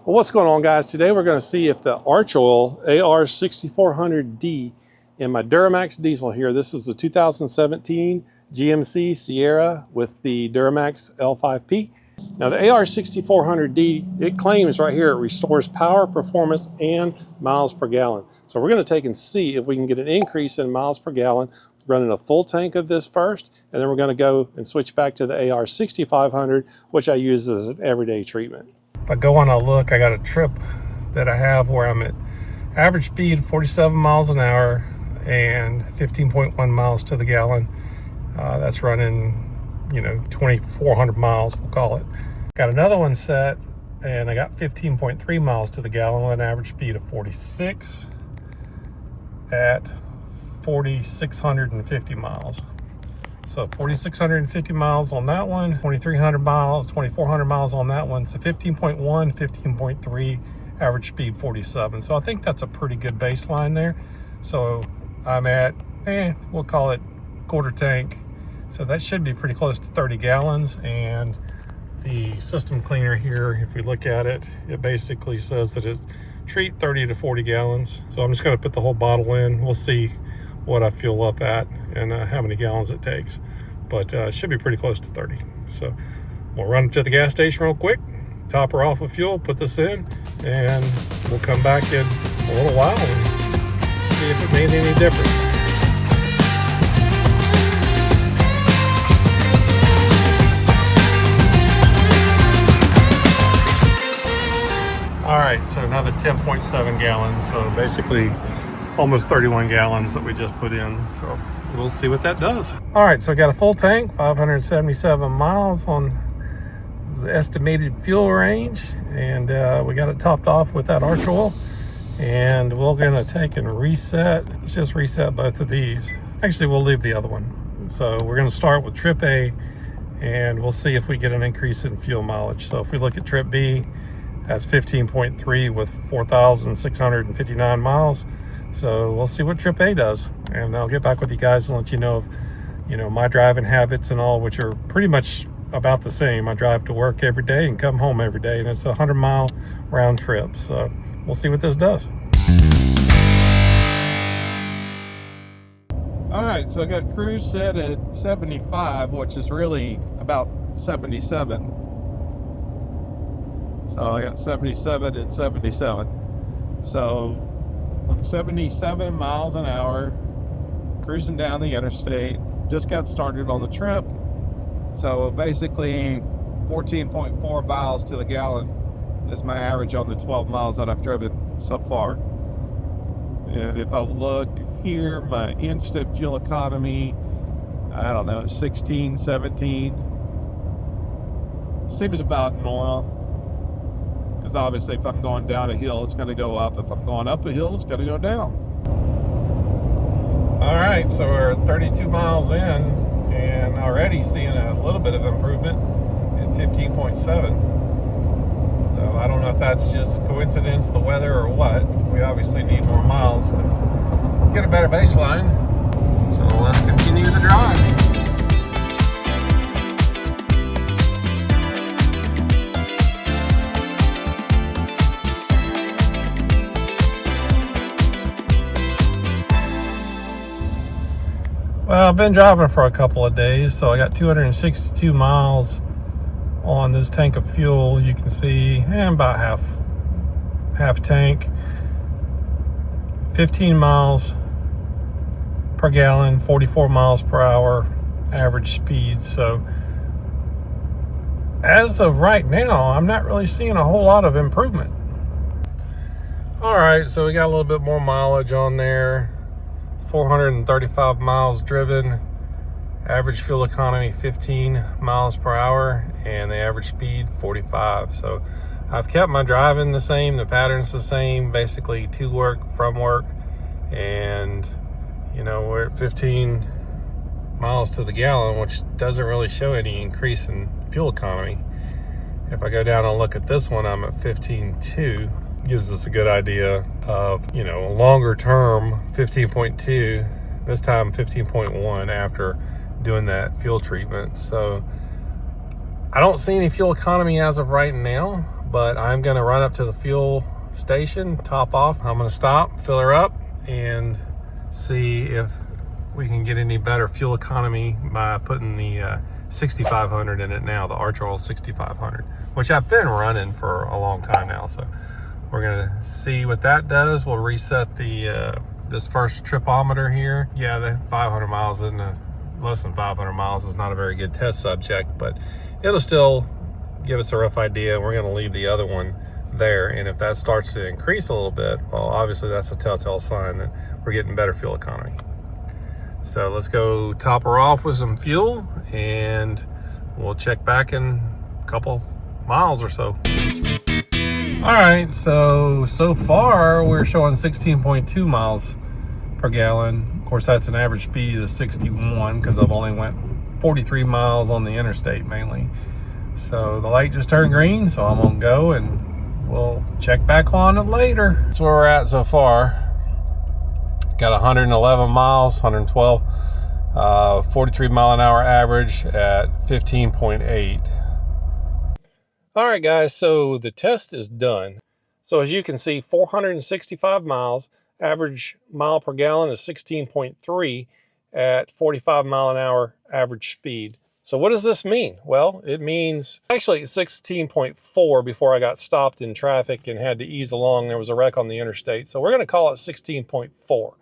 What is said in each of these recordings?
Well, what's going on, guys? Today we're going to see if the Archoil AR6400-D in my Duramax diesel here. This is the 2017 GMC Sierra with the Duramax L5P. Now the AR6400-D, it claims right here it restores power, performance, and miles per gallon. So we're going to take and see if we can get an increase in miles per gallon running a full tank of this first, and then we're going to go and switch back to the AR6500, which I use as an everyday treatment. If I go on a look, I got a trip that I have where I'm at average speed 47 miles an hour and 15.1 miles to the gallon. That's running, 2,400 miles, we'll call it. Got another one set and I got 15.3 miles to the gallon with an average speed of 46 at 4,650 miles. So 4,650 miles on that one, 2,300 miles, 2,400 miles on that one. So 15.1, 15.3, average speed 47. So I think that's a pretty good baseline there. So I'm at, we'll call it quarter tank. So that should be pretty close to 30 gallons. And the system cleaner here, if we look at it, it basically says that it's treat 30 to 40 gallons. So I'm just gonna put the whole bottle in. We'll see what I fuel up at and how many gallons it takes, but it should be pretty close to 30. So we'll run to the gas station real quick, top her off with fuel, put this in, and we'll come back in a little while and see if it made any difference. All right, so another 10.7 gallons, so basically almost 31 gallons that we just put in. So we'll see what that does. All right, so I got a full tank, 577 miles on the estimated fuel range, and we got it topped off with that Archoil, and we're gonna take and reset. Let's just reset both of these. Actually, we'll leave the other one. So we're gonna start with trip A, and we'll see if we get an increase in fuel mileage. So if we look at trip B, that's 15.3 with 4,659 miles. So we'll see what trip A does, and I'll get back with you guys and let you know if, my driving habits and all, which are pretty much about the same. I drive to work every day and come home every day, and it's a 100-mile round trip. So we'll see what this does. All right, so I got cruise set at 75, which is really about 77. So I got 77 and 77. So 77 miles an hour, cruising down the interstate. Just got started on the trip. So basically 14.4 miles to the gallon is my average on the 12 miles that I've driven so far. And if I look here, my instant fuel economy, I don't know, 16, 17. Seems about normal. Because obviously if I'm going down a hill, it's going to go up. If I'm going up a hill, it's going to go down. All right, so we're 32 miles in and already seeing a little bit of improvement at 15.7. So I don't know if that's just coincidence, the weather, or what. We obviously need more miles to get a better baseline. So let's continue the drive. Well, I've been driving for a couple of days, so I got 262 miles on this tank of fuel. You can see, about half tank, 15 miles per gallon, 44 miles per hour average speed. So as of right now, I'm not really seeing a whole lot of improvement. All right, so we got a little bit more mileage on there. 435 miles driven, average fuel economy 15 miles per hour, and the average speed 45. So I've kept my driving the same, the pattern's the same, basically to work, from work, and we're at 15 miles to the gallon, which doesn't really show any increase in fuel economy. If I go down and look at this one, I'm at 15.2. Gives us a good idea of, longer term 15.2, this time 15.1 after doing that fuel treatment. So I don't see any fuel economy as of right now, but I'm gonna run up to the fuel station, top off. I'm gonna stop, fill her up, and see if we can get any better fuel economy by putting the 6500 in it now, the Archoil 6500, which I've been running for a long time now. So we're gonna see what that does. We'll reset the this first tripometer here. Yeah, the 500 miles isn't less than 500 miles is not a very good test subject, but it'll still give us a rough idea. We're gonna leave the other one there, and if that starts to increase a little bit, well, obviously that's a telltale sign that we're getting better fuel economy. So let's go top her off with some fuel, and we'll check back in a couple miles or so. All right, so far we're showing 16.2 miles per gallon. Of course, that's an average speed of 61 because I've only went 43 miles on the interstate mainly. So the light just turned green, so I'm gonna go and we'll check back on it later. That's where we're at so far. Got 111 miles, 112, 43 mile an hour average at 15.8. All right, guys, so the test is done. So as you can see, 465 miles, average mile per gallon is 16.3 at 45 mile an hour average speed. So what does this mean? Well, it means actually 16.4 before I got stopped in traffic and had to ease along. There was a wreck on the interstate. So we're gonna call it 16.4.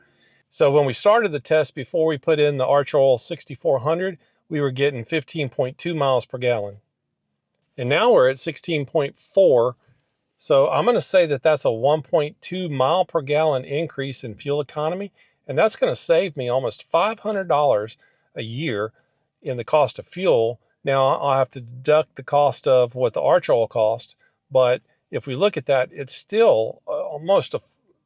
So when we started the test, before we put in the Archoil 6400, we were getting 15.2 miles per gallon. And now we're at 16.4. So I'm going to say that that's a 1.2 mile per gallon increase in fuel economy. And that's going to save me almost $500 a year in the cost of fuel. Now I'll have to deduct the cost of what the Archoil cost. But if we look at that, it's still almost a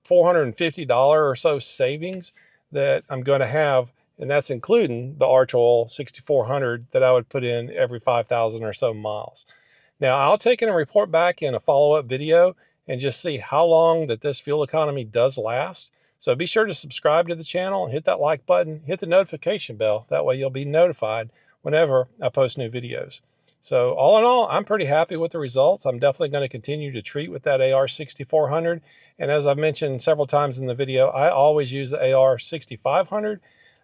$450 or so savings that I'm going to have, and that's including the Archoil 6400 that I would put in every 5,000 or so miles. Now I'll take in a report back in a follow-up video and just see how long that this fuel economy does last. So be sure to subscribe to the channel and hit that like button, hit the notification bell. That way you'll be notified whenever I post new videos. So all in all, I'm pretty happy with the results. I'm definitely going to continue to treat with that AR6400. And as I've mentioned several times in the video, I always use the AR6500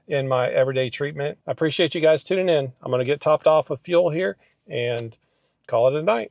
in my everyday treatment. I appreciate you guys tuning in. I'm going to get topped off with fuel here and call it a night.